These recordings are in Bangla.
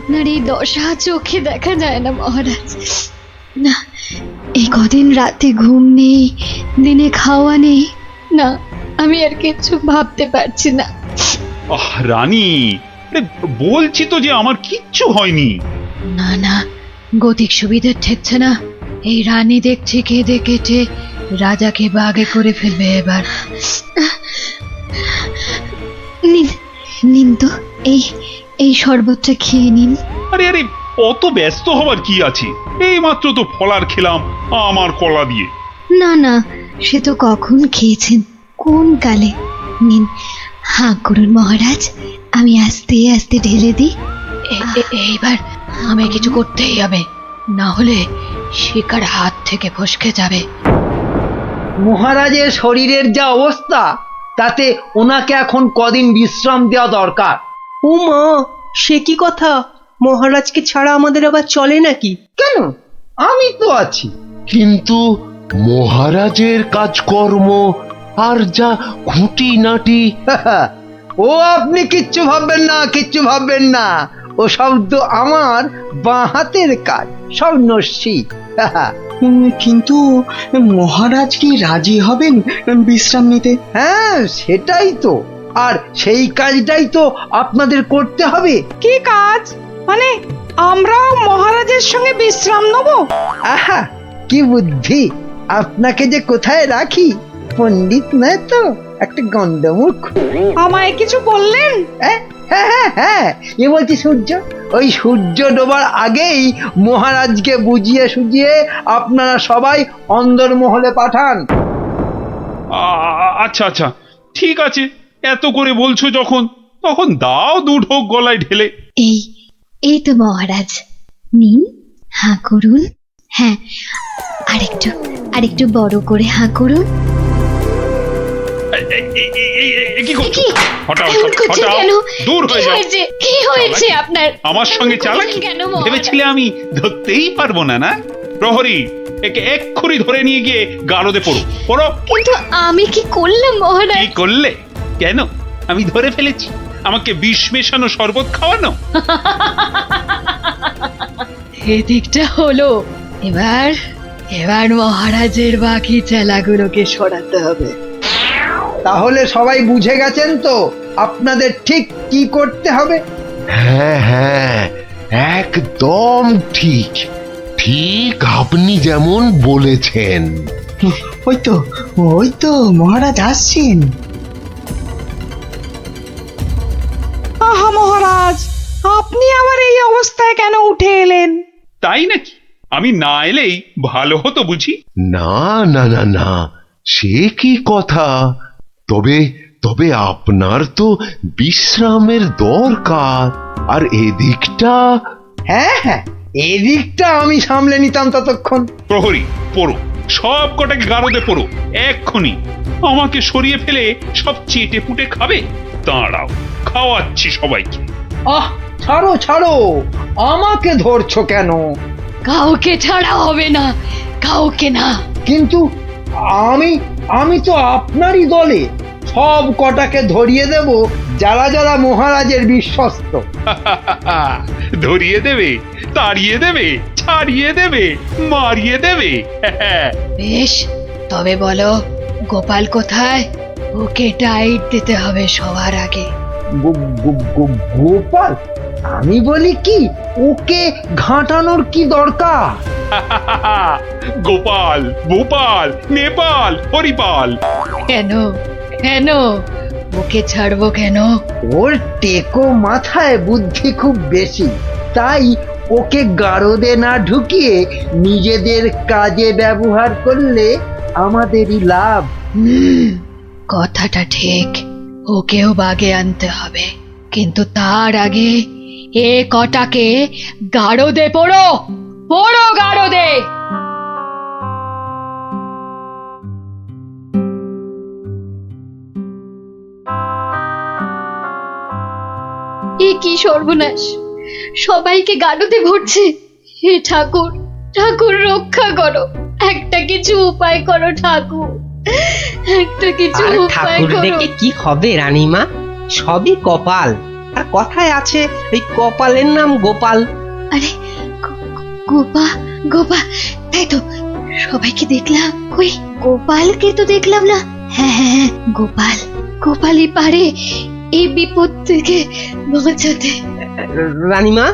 আপনার এই দশা চোখে দেখা যায় না মহারাজ। না, এই কদিন রাতে ঘুম নেই, দিনে খাওয়া নেই, না আমি আর কিছু ভাবতে পারছি না। রানী, বলছি তো যে আমার কিচ্ছু হয়নি। না না, গতিক সুবিধে ঠেকছে না। এই রানী দেখছি কেঁদে কেটে রাজাকে বাগে করে ফেলবে এবার। নিন নিন তো, এই এই শরবতটা খেয়ে নিন। আরে আরে, অত ব্যস্ত হবার কি আছে? এই মাত্র তো ফলার খেলাম আমার কলা দিয়ে। না না, সে তো কখন খেয়েছেন, কোন কালে। নিন, হাঁ করুন মহারাজ, আমি আস্তে আস্তে ঢেলে দিই। এইবার আমায় কিছু করতেই হবে, না হলে শিকার হাত থেকে ফসকে যাবে। মহারাজের শরীরের যা অবস্থা, তাতে ওনাকে এখন কদিন বিশ্রাম দেওয়া দরকার। ও মা, সে কি কথা? মহারাজকে ছাড়া আমাদের আবার চলে নাকি? কেন, আমি তো আছি। কিন্তু মহারাজের কাজকর্ম আর যা খুঁটিনাটি। ও আপনি কিচ্ছু ভাববেন না, কিচ্ছু ভাববেন না। ও সব তো আমার বাঁ হাতের কাজ, সব নস্যি। কিন্তু মহারাজ কি রাজি হবেন বিশ্রাম নিতে? হ্যাঁ, সেটাই তো। আর সেই কাজটাই তো আপনাদের করতে হবে। কি কাজ? মানে আমরাও মহারাজের সঙ্গে বিশ্রাম নেব? আহা, কি বুদ্ধি! আপনাকে যে কোথায় রাখি, পণ্ডিত নয় তো, একটা গন্ডমূর্খ। আমায় কিছু বললেন? হ্যাঁ হ্যাঁ হ্যাঁ হ্যাঁ, এ বলছি সূর্য, ওই সূর্য ডোবার আগেই মহারাজকে বুঝিয়ে সুঝিয়ে আপনারা সবাই অন্দরমহলে পাঠান। আচ্ছা আচ্ছা, ঠিক আছে, এত করে বলছো যখন, তখন দাও দু ঢোক গলায় ঢেলে। এই এই তো মহারাজ, নিন, হাঁ করুন। হ্যাঁ, আরেকটু আরেকটু বড় করে হাঁ করুন। কি করছো? হটাও, এমন করছেন হটাও, কেন? দূর হয়ে যাও। কি হয়েছে আপনার? আমার সঙ্গে চালাকি কেন মহারাজ? ভেবেছিলে আমি ধরতেই পারবো না? না প্রহরী, একে এক্ষুনি ধরে নিয়ে গিয়ে গারদে পড়ো, পড়ো। কিন্তু আমি কি করলাম মহারাজ? কি করলে? কেন? আমি ধরে ফেলেছি, আমাকে বিষ মেশানো শরবত খাওয়ানো। এদিকটা হলো। এবার এবার মহারাজের বাকি চেলাগুলোকে সরাতে হবে। তাহলে সবাই বুঝে গেছেন তো আপনাদের ঠিক কি করতে হবে? হ্যাঁ হ্যাঁ, একদম ঠিক। ঠিক আপনি যেমন বলেছেন। ওই তো মহারাজ আসছেন। আহা মহারাজ, আপনি আবার এই অবস্থায় কেন উঠে এলেন? তাই নাকি? আমি না এলেই ভালো হতো বুঝি? না না না না, সে কি কথা। তবে তবে আপনার তো বিশ্রামের দরকার, আর এদিকটা। হ্যাঁ হ্যাঁ, এদিকটা আমি সামলে নিতাম ততক্ষণ। প্রহরী, পড়ো, সব কটাকে গারদে পড়ো এক্ষুনি। আমাকে সরিয়ে ফেলে সব চেটে পুটে খাবে? দাঁড়াও, খাওয়াচ্ছি সবাইকে। আহ, ছাড়ো ছাড়ো, আমাকে ধরছো কেন? কাউকে ছাড়া হবে না, কাউকে না। কিন্তু আমি আমি তো আপনারই দলে। সব কটাকে ধরিয়ে দেব, যারা যারা মহারাজের বিশ্বস্ত। ধরিয়ে দেবে, তাড়িয়ে দেবে, ছাড়িয়ে দেবে, মারিয়ে দেবে। বেশ, তবে বলো গোপাল কোথায়? ওকে টাইট দিতে হবে সবার আগে। গোপাল? আমি বলি কি, ওকে ঘাঁটানোর কি দরকার? গোপাল, ভূপাল, নেপাল, হরিপাল। কেন কেন ওকে ছাড়বো কেন? ওর টেকো মাথায় বুদ্ধি খুব বেশি, তাই ওকে গারদে না ঢুকিয়ে নিজেদের কাজে ব্যবহার করলে আমাদেরই লাভ। কথাটা ঠিক, ওকেও বাগে আনতে হবে, কিন্তু তার আগে এ কটাকে গারদে পড়ো, পড়ো গারদে। এ কি সর্বনাশ, সবাইকে গারদে ভরছে। হে ঠাকুর, ঠাকুর রক্ষা করো, একটা কিছু উপায় করো ঠাকুর, একটা কিছু আর উপায় ঠাকুর করো। দেখে কি হবে রানীমা? সবই কপাল। আর কথায় আছে এই কপালের নাম গোপাল। আরে গোপা গোপা, তাই তো, সবাইকে দেখলাম, কই গোপালকে তো দেখলাম না। হ্যাঁ হ্যাঁ হ্যাঁ, গোপাল, গোপালই পারে এই বিপদ থেকে বাঁচাতে। রানীমা,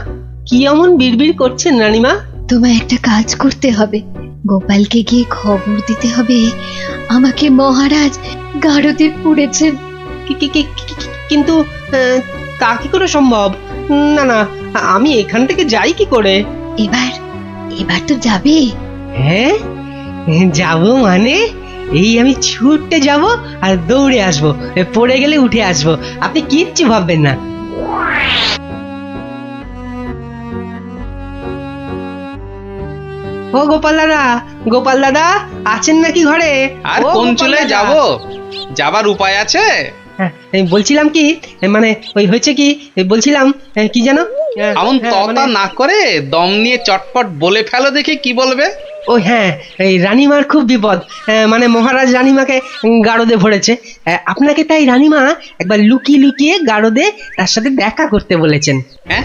কি এমন বিড়বিড় করছেন রানীমা? তোমায় একটা কাজ করতে হবে, গোপালকে গিয়ে খবর দিতে হবে আমাকে মহারাজ গারদে পুড়েছেন। কিন্তু তা কি করে সম্ভব? না না, আমি এখান থেকে যাই কি করে? এবার এবার তো যাবে। হ্যাঁ, যাব মানে এই আমি ছুটতে যাব আর দৌড়ে আসব, পড়ে গেলে উঠে আসব, আপনি কিচ্ছু ভাববেন না। ও গোপাল দাদা, গোপাল দাদা আছেন নাকি ঘরে? আর ও কোন গোপাল চলে দাদা। যাব? যাবার উপায় আছে? হ্যাঁ, এই বলছিলাম কি, মানে ওই হয়েছে কি, এই বলছিলাম কি জানো, এমন হ্যাঁ, ততা মানে- না করে দম নিয়ে চটপট বলে ফেলো দেখি কি বলবে। ও হ্যাঁ, এই রানীমার খুব বিপদ, মানে মহারাজ রানীমাকে গারদে ভরেছে। আপনাকে তাই রানীমা একবার লুকিয়ে লুকিয়ে গারদে তার সাথে দেখা করতে বলেছেন। হ্যাঁ,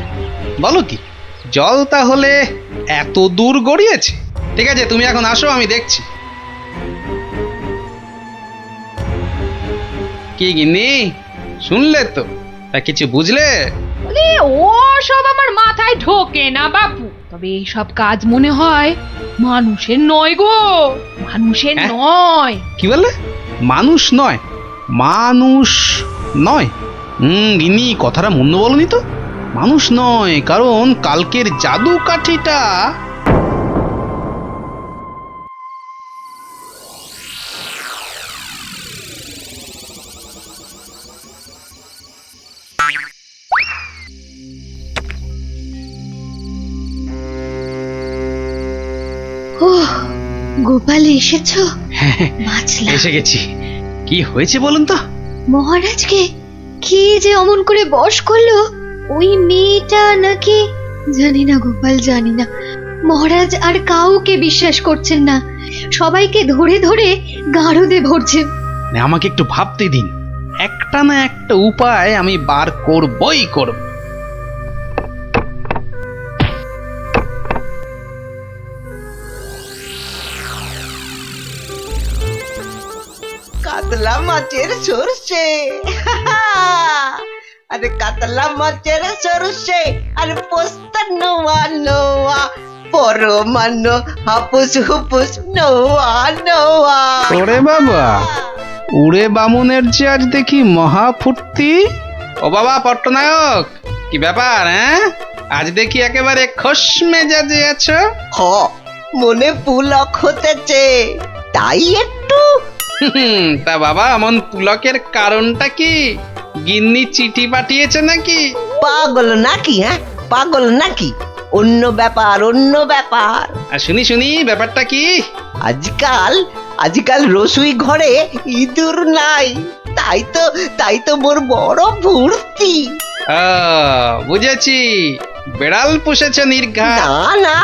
বলো কি? জল তাহলে এত দূর গড়িয়েছে? ঠিক আছে, তুমি এখন আসো, আমি দেখছি। কি গিন্নি, শুনলে তো? তা কিছু বুঝলে? ও সব আমার মাথায় ঢোকে না বাপু, তবে এই সব কাজ মনে হয় মানুষের নয় গো, মানুষের হ্যাঁ? নয়। কি বললে? মানুষ নয়? মানুষ নয়? গিন্নি, কথাটা মন্দ বলনি তো। মানুষ নয়, কারণ কালকের জাদু কাঠিটা ও গোপাল, এসেছো? বাঁচলাম। এসে গেছি। কি হয়েছে বলুন তো? মহারাজকে কি যে অমন করে বশ করলো ওই মেয়েটা নাকি, জানি না গোপাল, জানি না। মহারাজ আর কাউকে বিশ্বাস করছেন না, সবাইকে ধরে ধরে গারদে ভরছেন। না, আমাকে একটু ভাবতে দিন, একটা না একটা উপায় আমি বার করবই করব। কাতলা মাছের সরষে, আরে কাতলা মাছের সরষে, আর পোস্তা নোয়া নোয়া, পরমান্ন হাপুস হুপুস নোয়া নোয়া। ওরে বাবা, উড়ে বামুনের যে আজ দেখি মহা ফুর্তি। ও বাবা পট্টনায়ক, কি ব্যাপার? হ্যাঁ, আজ দেখি একেবারে খোশ মেজাজে আছো। হ, মনে পুলক হতেছে, তাই একটু। তা বাবা, এমন পুলকের কারণটা কি? গিন্নি চিঠি পাঠিয়েছে নাকি? পাগল নাকি? হ্যাঁ, পাগল নাকি? অন্য ব্যাপার, অন্য ব্যাপার। আর শুনি শুনি, ব্যাপারটা কি? আজকাল রসুই ঘরে ইঁদুর নাই, তাই তো মোর বড় ফুর্তি। বুঝেছি, বেড়াল পুষেছে নির্ঘা। না না,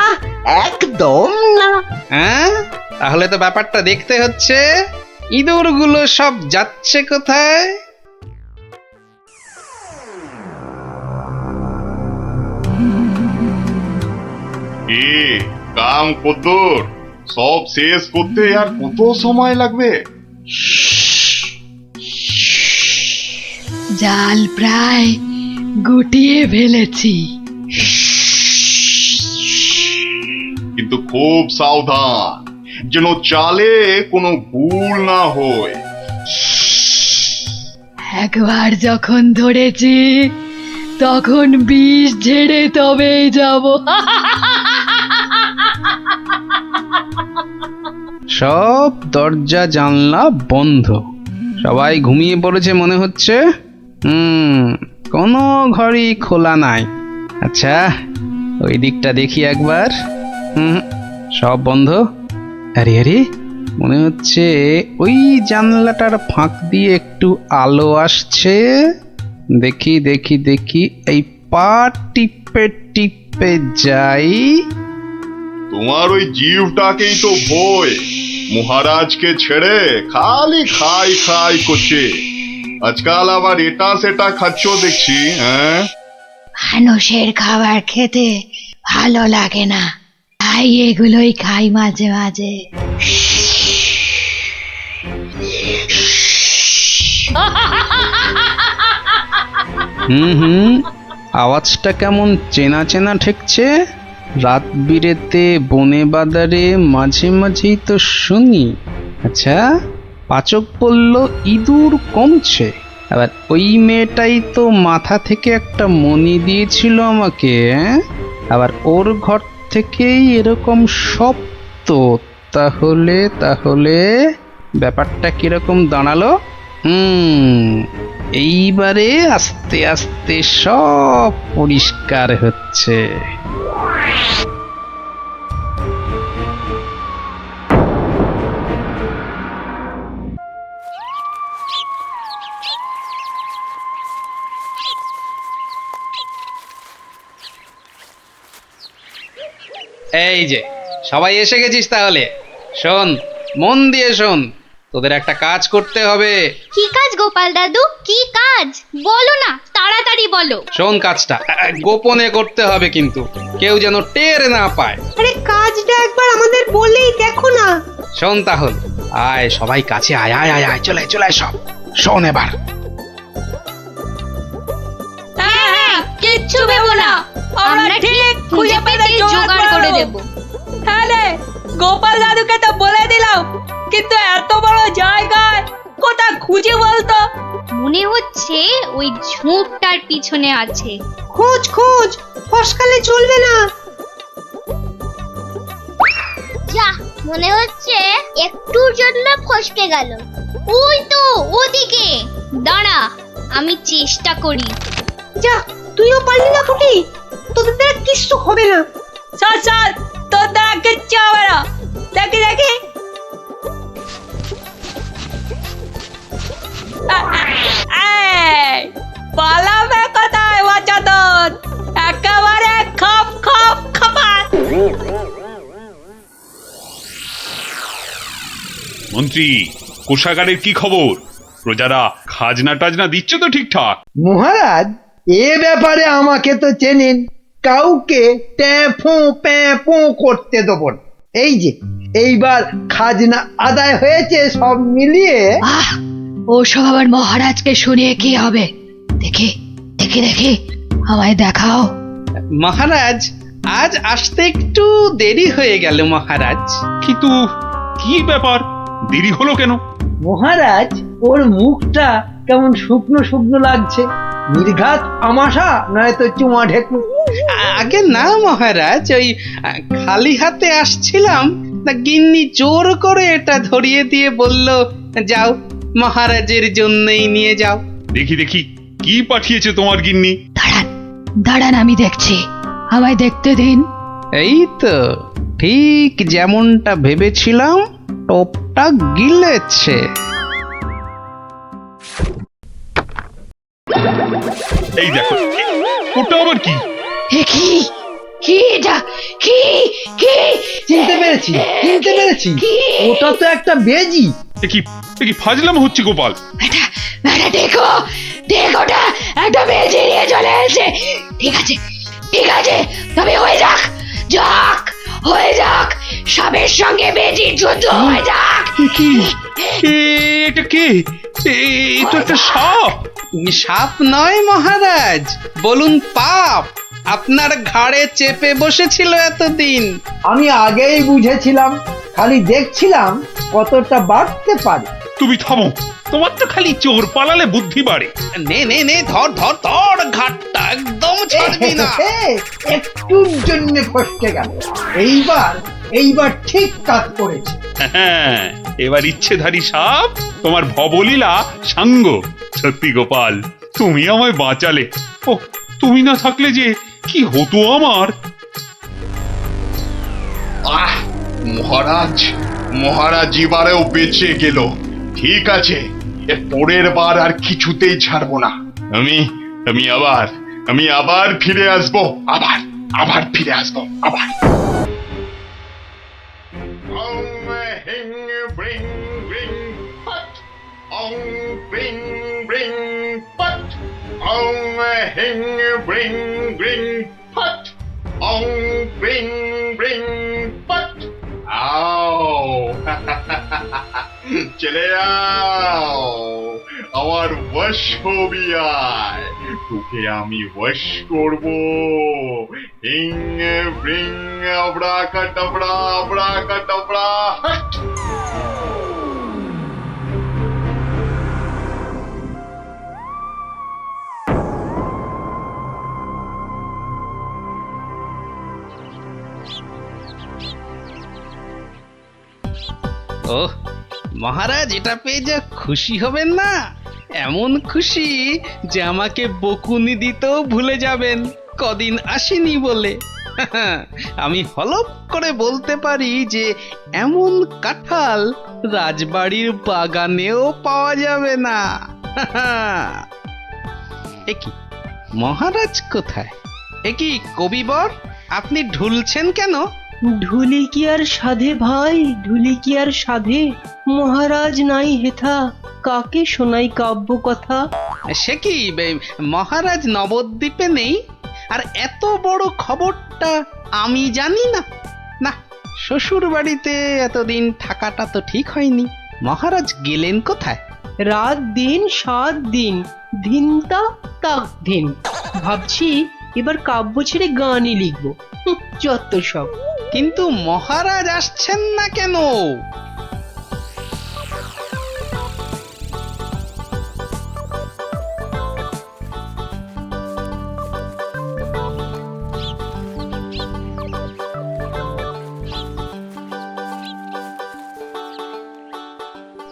একদম না। হ্যাঁ, তাহলে তো ব্যাপারটা দেখতে হচ্ছে। ইঁদুরগুলো সব যাচ্ছে কোথায়? কি কাম কদ্দুর, সব শেষ করতে আর কত সময় লাগবে? জাল প্রায় গুটিয়ে ফেলেছি। কিন্তু খুব সাবধান, যেন চালে কোনো ভুল না হয়। একবার যখন ধরেছি তখন বিষ ঝেড়ে তবেই যাব। সব দরজা জানলা বন্ধ, সবাই ঘুমিয়ে পড়েছে মনে হচ্ছে। কোনো ঘরই খোলা নাই। আচ্ছা, ওই দিকটা দেখি একবার। সব বন্ধ। আরে আরে, মনে হচ্ছে ওই জানলাটার ফাঁক দিয়ে একটু আলো আসছে। দেখি দেখি দেখি, এই পা টিপে টিপে যাই। তোমার ওই জীবটাকেই তো ভয়, মহারাজকে ছেড়ে খালি খাই খাই করছে। আজকাল আবার এটা সেটা খাচ্ছ দেখছি, হ্যাঁ? মানুষের খাবার খেতে ভালো লাগে না, তাই এগুলোই খাই মাঝে মাঝে। হুম, আওয়াজটা কেমন চেনা চেনা ঠেকছে। রাত বিরেতে বনে বাদারে মাঝে মাঝেই তো শুনি। আচ্ছা, পাচক বলল ইঁদুর কমছে, আবার ওই মেয়েটাই তো মাথা থেকে একটা মণি দিয়েছিল আমাকে, হ্যাঁ? আবার ওর ঘর থেকেই এরকম শব্দ। তাহলে তাহলে ব্যাপারটা কিরকম দাঁড়ালো? এইবারে আস্তে আস্তে সব পরিষ্কার হচ্ছে। এই যে সবাই এসে গেছিস, তাহলে শোন, মন দিয়ে শোন, তোদের একটা কাজ করতে হবে। কি কাজ গোপাল দাদু, কি কাজ বলো না, তাড়াতাড়ি বলো। শোন, কাজটা গোপনে করতে হবে, কিন্তু কেউ যেন টের না পায়। আরে কাজটা একবার আমাদের বলেই দেখো না। শোন তাহলে, আয় সবাই কাছে আয়, আয় আয় আয়, চলে চলে আয় সব। শোন এবার, হ্যাঁ, কিচ্ছু ভেবো না, আমরা ঠিক খুঁজে পেতে জোগাড় করে দেব। হ্যাঁ রে, গোপাল দাদুকে তো বলে দিলাম, কিন্তু এত বড় জায়গায় কোথা খুঁজে বলতো? মনে হচ্ছে ওই ঝোপটার পিছনে আছে। খোঁজ খোঁজ, ফসকালে চলবে না। যা, মনে হচ্ছে একটুর জন্য ফসকে গেল। ওই তো ওদিকে, দাঁড়া আমি চেষ্টা করি। যা, তুইও পারলি না ফুটি, তোদের দ্বারা কিচ্ছু হবে না। চল চল, তোর দ্বারা কিচ্ছু হবে না। দেখি দেখি, পালাবে কোথায় বাচ্চাদের, একেবারে খপ খপ খপাত। মন্ত্রী, কোষাগারের কি খবর? প্রজারা খাজনা টাজনা দিচ্ছে তো ঠিকঠাক? মহারাজ, এ ব্যাপারে আমাকে তো চেনেন, কাউকে ট্যাফো প্যাফো করতে দেবো না। এই যে এইবার খাজনা আদায় হয়েছে সব মিলিয়ে। আহ, ওসব আবার মহারাজকে শুনিয়ে কি হবে? দেখি দেখি দেখি, আমায় দেখাও। মহারাজ আজ আসতে একটু দেরি হয়ে গেল মহারাজ। কিন্তু কি ব্যাপার, দেরি হলো কেন? মহারাজ, ওর মুখটা কেমন শুকনো শুকনো লাগছে, নির্ঘাত আমাশা নয়তো চুমা ঢেকু। আগে না মহারাজ, ওই খালি হাতে আসছিলাম, তা গিন্নি জোর করে এটা ধরিয়ে দিয়ে বলল, যাও মহারাজের জন্যই নিয়ে যাও। দেখি দেখি, কি পাঠিয়েছে তোমার গিন্নি? দাঁড়ান দাঁড়ান, আমি দেখছি, আমায় দেখতে দিন। এই তো ঠিক যেমনটা ভেবেছিলাম, টোপটা গিলেছে। এই দেখো, ওটা আবার কি? কি কি এটা, কি কি? চিনতে পেরেছি, চিনতে পেরেছি, ওটা তো একটা বেজি। এ কি ফাজলাম হচ্ছে গোপাল? এটা এটা দেখো, দেখোটা একটা বেজে নিয়ে চলে এসেছে। ঠিক আছে ঠিক আছে, তবে হয়ে যাক, যাক হয়ে যাক, সাপের সঙ্গে বেজির যুদ্ধ হয়ে যাক। কি এটা কে? এটা একটা সাপ। সাপ নয় মহারাজ, বলুন পাপ, আপনার ঘাড়ে চেপে বসেছিল এতদিন। আমি আগেই বুঝেছিলাম, খালি দেখছিলাম কতটা বাড়তে পারে। তুমি থামো, তোমার তো খালি চোর পালালে বুদ্ধি বাড়ে। নে নে নে, ধর ধর ধর, ঘাটটা একদম ছাড়বি না। একটুর জন্য ফসকে গেল, এইবার ঠিক কাজ করেছে। হ্যাঁ, এবার ইচ্ছেধারী সাপ তোমার ভবলীলা সাঙ্গ। সত্যি গোপাল, তুমি আমায় বাঁচালে। ও, তুমি না থাকলে যে কি হতো আমার। আহ, মহারাজ, মহারাজ এবারেও বেঁচে গেল। ঠিক আছে, এর পরের বার আর কিছুতেই ছাড়বো না। আমি আবার ফিরে আসবো, আবার ফিরে আসবো, আবার। Ong, bring, bring, hot. Ong, bring, bring, হিং ব্রিং ব্রিং ফট অং ব্রিং ব্রিং ফট আও চলে যাও আমার বশ হবি আয় তোকে আমি বশ করব হিং ব্রিং আব্রাকাডাব্রা আব্রাকাডাব্রা হট ওহ মহারাজ, এটা পেয়ে যা খুশি হবেন না, এমন খুশি যে আমাকে বকুনি দিতেও ভুলে যাবেন কদিন আসেনি বলে। আমি হলপ করে বলতে পারি যে এমন কাঁঠাল রাজবাড়ির বাগানেও পাওয়া যাবে না। একি মহারাজ কোথায়? একি কবিবর, আপনি ঢুলছেন কেন? ঢুলি কি আর সাধে ভাই, ঢুলি কি আর সাধে? মহারাজ নাই হেথা, কাকে শোনাই কাব্য কথা? সে কি মহারাজ নবদ্বীপে নেই? আর এত বড় খবরটা আমি জানি না? না, শ্বশুর বাড়িতে এতদিন থাকাটা তো ঠিক হয়নি। মহারাজ গেলেন কোথায়? রাত দিন 7 দিন, ধিনতা তাক ধিন। ভাবছি এবার কাব্য ছেড়ে গানই লিখবো। যত সব। কিন্তু মহারাজ আসছেন না কেন?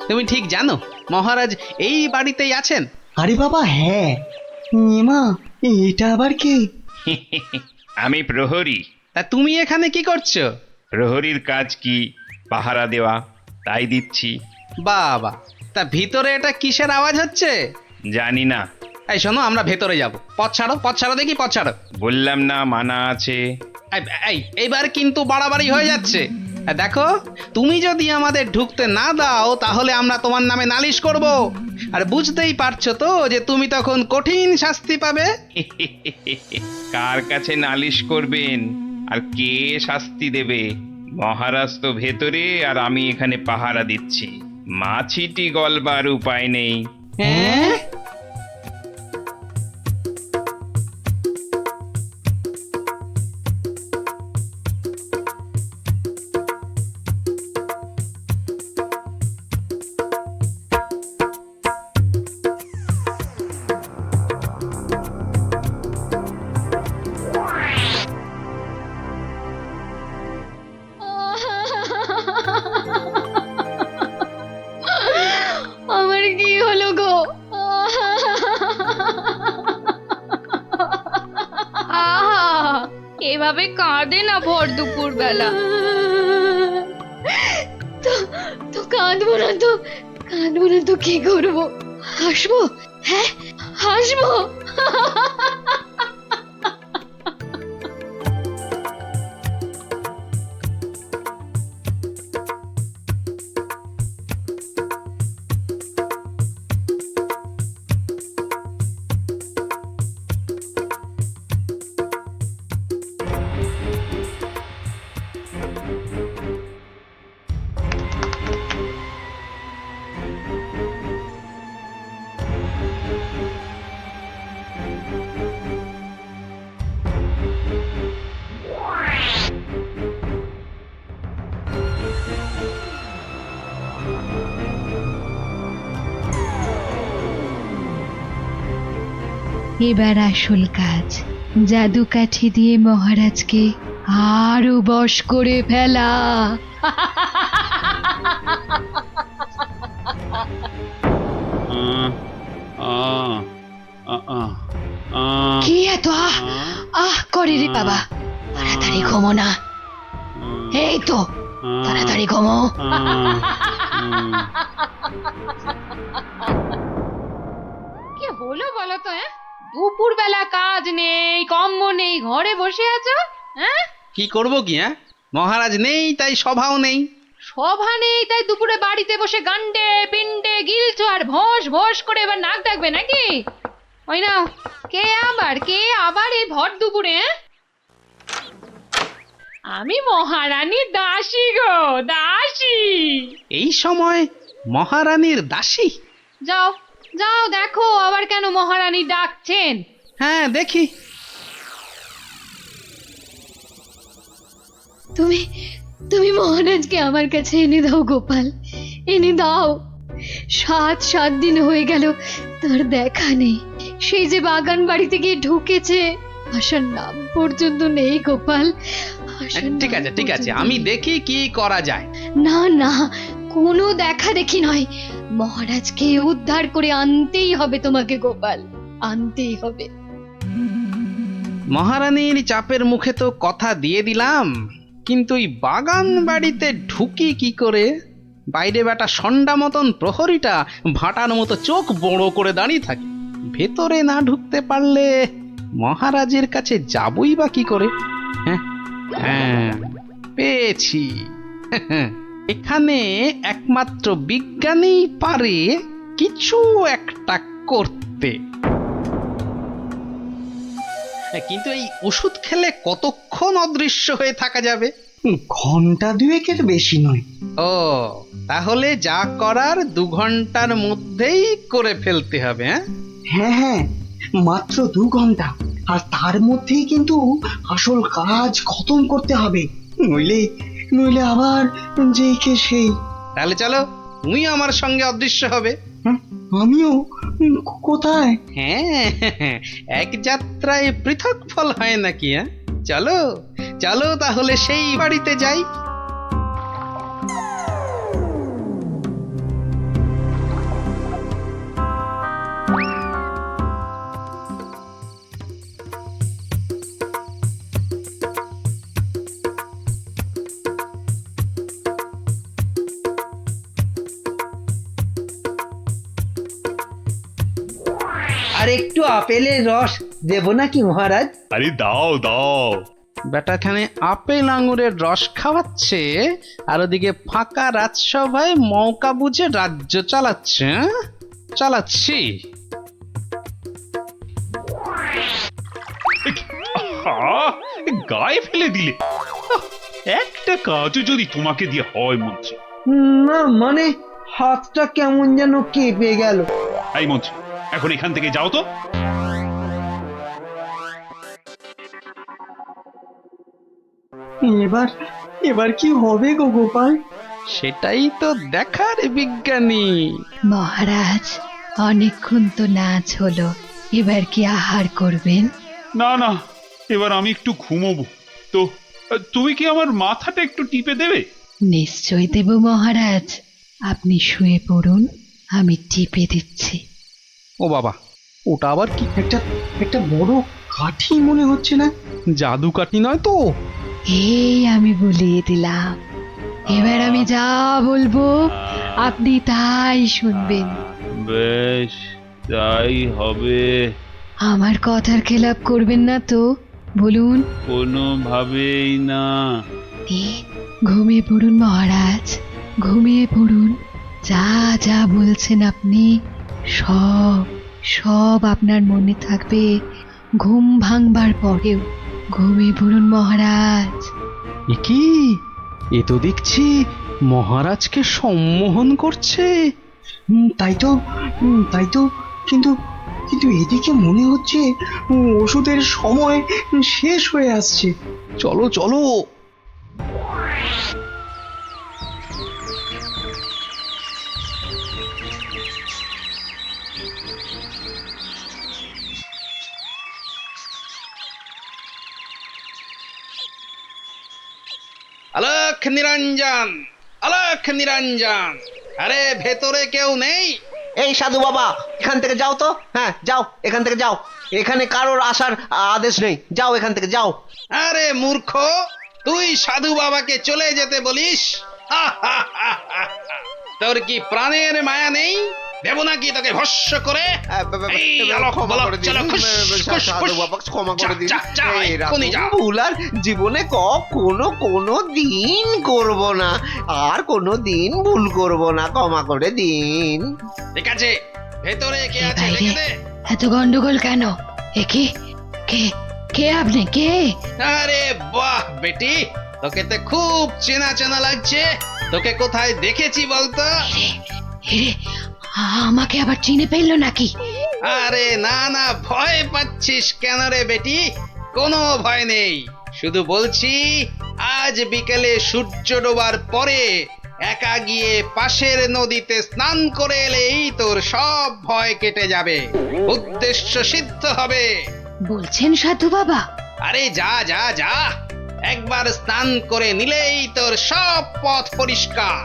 তুমি ঠিক জানো মহারাজ এই বাড়িতেই আছেন? আরে বাবা হ্যাঁ, মা এটা আবার কে? আমি প্রহরী। তা তুমি এখানে কি করছো? প্রহরীর কাজ কি? পাহারা দেওয়া, তাই দিচ্ছি। বাবা, তা ভিতরে এটা কিসের আওয়াজ হচ্ছে? জানি না। এই শোনো, আমরা ভেতরে যাব। পথ ছাড়ো দেখি, পথ ছাড়ো। বললাম না মানা আছে। এইবার কিন্তু বাড়াবাড়ি হয়ে যাচ্ছে। দেখো, তুমি যদি আমাদের ঢুকতে না দাও তাহলে আমরা তোমার নামে নালিশ করব। আর বুঝতেই পারছো তো যে তুমি তখন কঠিন শাস্তি পাবে। কার কাছে নালিশ করবেন আর কে শাস্তি দেবে? মহারাজ তো ভেতরে আর আমি এখানে পাহারা দিচ্ছি। মাছিটি গলবার উপায় নেই। হ্যাঁ? আমার কি হলো গো? আহা, এভাবে কাঁদে না ভর দুপুর বেলা। তো কাঁদবো না তো, কাঁদবো না তো কি করবো? হাসবো? হ্যাঁ হাসবো। এবার আসল কাজ, জাদু কাঠি দিয়ে মহারাজকে আরো বশ করে ফেলা। কি এত আহ করে রে বাবা? তাড়াতাড়ি ঘুমো না। এই তো তাড়াতাড়ি ঘুমো। কি হলো বলো তো? দুপুর বেলা কাজ নেই, কম্ম নেই, ঘরে বসে আছো? হ্যাঁ, কি করব কি? মহারাজ নেই তাই সভাও নেই। সভা নেই তাই দুপুরে বাড়িতে বসে গান্ডে পিন্ডে গিলছো আর ভোস ভোস করে এবার নাক ডাকবে নাকি? ওই নাও। কে আবার এই ভর দুপুরে? আমি মহারানীর দাসী গো, দাসী। এই সময় মহারানীর দাসী? যাও যাও দেখো আবার কেন মহারানী ডাকছেন। হ্যাঁ দেখি। তুমি তুমি মহারাজকে আমার কাছে এনে দাও গোপাল, এনে দাও। 7 দিন হয়ে গেল তার দেখা নেই। সেই যে বাগান বাড়িতে গিয়ে ঢুকেছে, আসার নাম পর্যন্ত নেই গোপাল। ঠিক আছে ঠিক আছে, আমি দেখি কি করা যায়। না না, কোনো দেখা দেখি নয়, মহারাজকে উদ্ধার করে আনতেই হবে তোমাকে গোপাল, আনতেই হবে। মহারানীর চাপের মুখে তো কথা দিয়ে দিলাম, কিন্তু এই বাগান বাড়িতে ঢুকি কি করে? বাইরে বেটা সন্ডা মতন প্রহরীটা ভাটার মতো চোখ বড় করে দাঁড়িয়ে থাকে। ভেতরে না ঢুকতে পারলে মহারাজের কাছে যাবই বা কি করে? হ্যাঁ পেয়েছি। এখানে একমাত্র বিজ্ঞানী পারে কিছু একটা করতে। কিন্তু এই ওষুধ খেলে কতক্ষণ অদৃশ্য হয়ে থাকা যাবে? ঘন্টা 2 বেশি নয়। ও তাহলে যা করার 2 ঘন্টার মধ্যেই করে ফেলতে হবে। হ্যাঁ হ্যাঁ, মাত্র 2 ঘন্টা, আর তার মধ্যেই কিন্তু আসল কাজ খতম করতে হবে, নইলে নইলে আবার যেই কে সেই। তাহলে চলো, তুমি আমার সঙ্গে অদৃশ্য হবে। আমিও? কোথায়? হ্যাঁ, এক যাত্রায় পৃথক ফল হয় নাকি? চলো চলো তাহলে সেই বাড়িতে যাই। আর একটু আপেলের রস দেব নাকি মহারাজ? আরে দাও দাও। বেটাখানে আপেল আঙুরের রস খাওয়াচ্ছে, আর ওদিকে ফাঁকা রাজসভায় মৌকা বুঝে রাজ্য চালাচ্ছে। চালাচ্ছি। গায়ে ফেলে দিলে। একটা কাজও যদি তোমাকে দিয়ে হয় মন্ত্রী। না মানে হাতটা কেমন যেন কেঁপে গেল। এই মন্ত্রী, এখন এখান থেকে যাও তো। এবার কি হবে গো গোপাল? সেটাই তো দেখার বিজ্ঞানী। মহারাজ, অনেকক্ষণ তো নাচ হলো, এবার কি আহার করবেন? না না, এবার আমি একটু ঘুমোবো। তো তুমি কি আমার মাথাটা একটু টিপে দেবে? নিশ্চয় দেব মহারাজ, আপনি শুয়ে পড়ুন, আমি টিপে দিচ্ছি। ও বাবা, ওটা আবার কি? একটা বড় কাঠি মনে হচ্ছে না? জাদু কাঠি নয় তো? এই আমি বলিয়ে দিলাম, এবার আমি যা বলবো আপনি তাই শুনবেন। বেশ, তাই হবে। আমার কথার খেলাপ করবেন না তো, বলুন? কোনোভাবেই না। ঘুমিয়ে পড়ুন মহারাজ, ঘুমিয়ে পড়ুন। যা যা বলছেন আপনি সব সব আপনার মনে থাকবে ঘুম ভাঙবার পরেও। ঘুমিয়ে পড়ুন মহারাজ। কি? এ তো দেখছি মহারাজকে সম্মোহন করছে। তাই তো, কিন্তু এদিকে মনে হচ্ছে ওষুধের সময় শেষ হয়ে আসছে। চলো চলো। আলোক নিরঞ্জন, আলোক নিরঞ্জন, আরে ভেতরে কেউ নেই? এই সাধু বাবা, এখান থেকে যাও তো। হ্যাঁ যাও, এখান থেকে যাও, এখানে কারোর আসার আদেশ নেই, যাও এখান থেকে যাও। আরে মূর্খ, তুই সাধু বাবাকে চলে যেতে বলিস? তোর কি প্রাণের মায়া নেই? দেব নাকি তোকে ভস্য করে? ভুল আর জীবনে কোনো দিন করব না, আর কোনো দিন ভুল করব না, ক্ষমা করে দিন। ঠিক আছে, ভেতরে কে আছে দেখে দে। এত গন্ডগোল কেন? একে কে কে আপনি কে? আরে বাহ বেটি, তোকে তো খুব চেনা চেনা লাগছে। তোকে কোথায় দেখেছি বলতো? এরে, আমাকে আবার চিনে ফেললো নাকি? আরে না না, ভয় পাচ্ছিস কেন রে বেটি? কোনো ভয় নেই, শুধু বলছি আজ বিকেলে সূর্য ডোবার পরে একা গিয়ে পাশের নদীতে স্নান করে এলেই তোর সব ভয় কেটে যাবে, উদ্দেশ্য সিদ্ধ হবে। বলছেন সাধু বাবা? আরে যা যা যা, একবার স্নান করে নিলেই তোর সব পথ পরিষ্কার।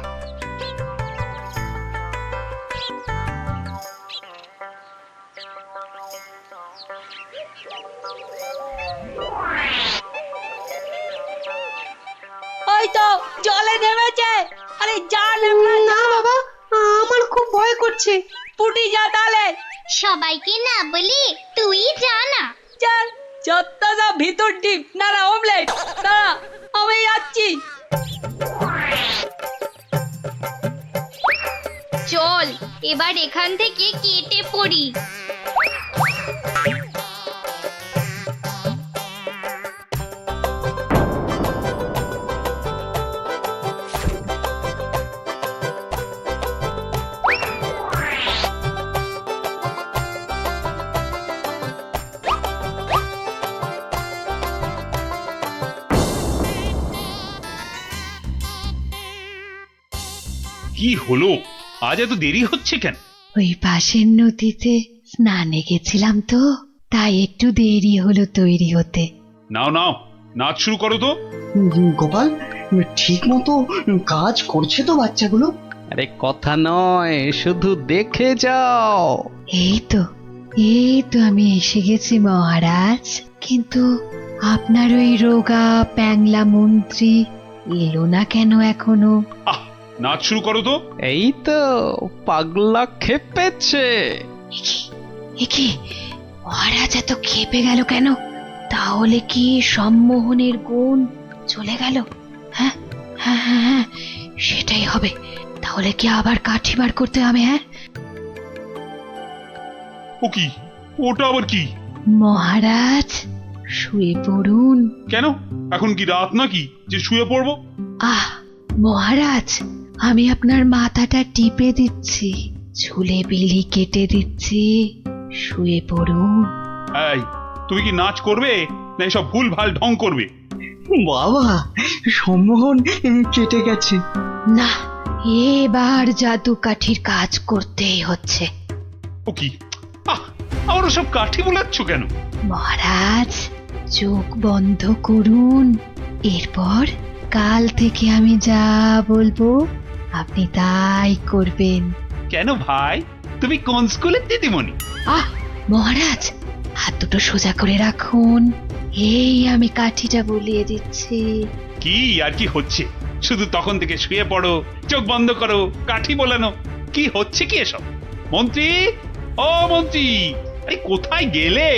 ওই তো জলে নেমেছে। আরে যা না বাবা, আমার খুব ভয় করছে। পুটি যা তাহলে। সবাইকে না বলি তুই যা না। চল যতটা যা ভিতর ডিপ না না অমলেট না, আমি যাচ্ছি। চল এবার এখান থেকে কেটে পড়ি। কি হলো? আজ এত দেরি হচ্ছে কেন? ওই পাশের নদীতে স্নানে গেছিলাম তো, তাই একটু দেরি হলো তৈরি হতে। নাও নাও, নাচ শুরু করো তো। গোপাল, ঠিক মতো কাজ করছে তো বাচ্চাগুলো? আরে কথা নয়, শুধু দেখে যাও। এই তো আমি এসে গেছি মহারাজ। কিন্তু আপনার ওই রোগা প্যাংলা মন্ত্রী এলো না কেন এখনো? আহ, নাচ শুরু করো তো। এই তো পাগলা খেপেছে। একি মহারাজ এত খেপে গেল কেন? তাহলে কি সম্মোহনের গুণ চলে গেল? হ্যাঁ হ্যাঁ হ্যাঁ হ্যাঁ, সেটাই হবে। তাহলে কি আবার কাঠি বার করতে হবে? হ্যাঁ, ও কি? ওটা আবার কি? মহারাজ শুয়ে পড়ুন। কেন, এখন কি রাত নাকি যে শুয়ে পড়বো? আহ মহারাজ, আমি আপনার মাথাটা টিপে দিচ্ছি, ঝুলে বিলি কেটে দিচ্ছি, শুয়ে পড়ুন। এই, তুমি কি নাচ করবে না এসব ভুল ভাল ঢং করবে? বাবা, সম্মোহন কেটে গেছে। না, এবার জাদু কাঠির কাজ করতেই হচ্ছে। ও কি? আহ, আবার সব কাঠি বোলাচ্ছ কেন? মহারাজ চোখ বন্ধ করুন, এরপর কাল থেকে আমি যা বলবো আপনি তাই করবেন। কেন ভাই, তুমি কোন স্কুলের দিদিমণি? আহ মহারাজ, হাত দুটো সোজা করে রাখুন, এই আমি কাঠিটা বলিয়ে দিচ্ছি। কি আর কি হচ্ছে? শুধু তখন থেকে শুয়ে পড়ো, চোখ বন্ধ করো, কাঠি বোলানো। কি হচ্ছে কি এসব? মন্ত্রী, ও মন্ত্রী, আরে কোথায় গেলে?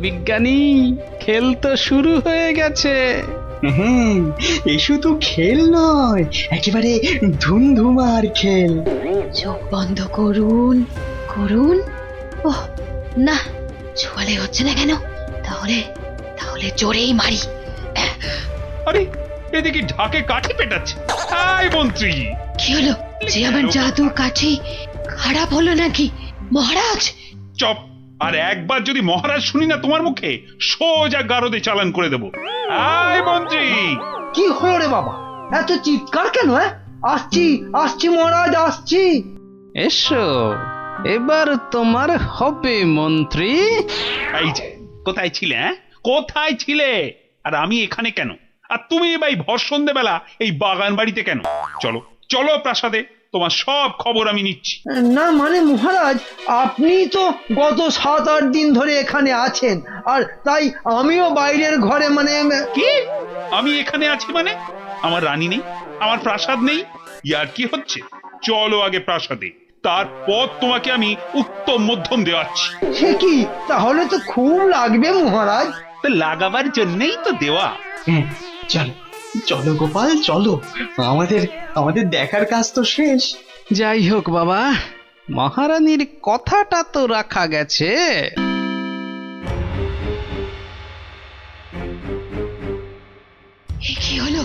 বিজ্ঞানী, খেল তো শুরু হয়ে গেছে। হ্যাঁ, এ শুধু খেল নয়, একেবারে ধুমধুমার খেল। চোখ বন্ধ করুন করুন। ওহ না, ছোয়ালে হচ্ছে না কেন? তাহলে তাহলে জোরেই মারি। আরে এদিকে ঢাকে কাঠি পেটাচ্ছে। আয় মন্ত্রী, কি হলো? যে আমার জাদু কাঠি খারাপ হলো নাকি মহারাজ? চপ! আর একবার যদি মহারাজ শুনি না তোমার মুখে, সোজা গারদে চালান করে দেবো। আয় মন্ত্রী। কি হলো রে বাবা, এত চিৎকার কেন? আসছি আসছি মহারাজ, আসছি। এসো, এবার তোমার হবে মন্ত্রী। এই যে, কোথায় ছিলে? কোথায় ছিলে? আর আমি এখানে কেন? আর তুমি ভাই ভর সন্ধ্যেবেলা এই বাগান বাড়িতে কেন? চলো চলো প্রাসাদে, তোমার সব খবর আমি নিচ্ছি। না মানে মহারাজ, আপনি তো গত 7-8 দিন ধরে এখানে আছেন, আর তাই আমিও বাইরের ঘরে মানে। কি? আমি এখানে আছি মানে? আমার রানী নেই, আমার প্রাসাদ নেই? ইয়ার কি হচ্ছে? চলো আগে প্রাসাদে, তারপর তোমাকে আমি উত্তম মধ্যম দেওয়াচ্ছি। সে কি? তাহলে তো খুব লাগবে মহারাজ। তো লাগাবার জন্যই তো দেওয়া। চলো চলো গোপাল, চলো, আমাদের আমাদের দেখার কাজ তো শেষ। যাই হোক বাবা, মহারানীর কথাটা তো রাখা গেছে। এ কি হলো,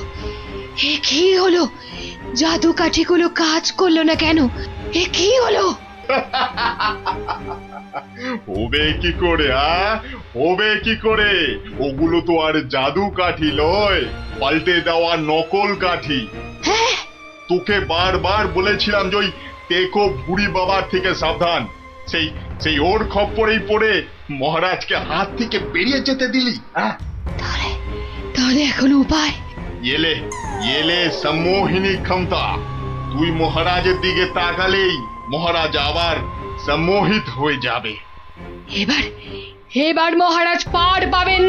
এ কি হলো? জাদু কাঠিগুলো কাজ করলো না কেন? এ কি হলো? হবে কি করে হবে কি করে? ওগুলো তো আর জাদু কাঠি লয়, পাল্টে দেওয়া নকল কাঠি। হ্যাঁ, তোকে বারবার বলেছিলাম যে ওই টেকো বুড়ি বাবার থেকে সাবধান। সেই সেই ওর খপ্পরেই পড়ে মহারাজকে হাত থেকে বেরিয়ে যেতে দিলি। তাহলে এখন উপায়? এলে এলে সম্মোহিনী ক্ষমতা। তুই মহারাজের দিকে তাকালেই মহারাজ আবার সম্মোহিত হয়ে যাবে। এবার মহারাজ পার পাবেন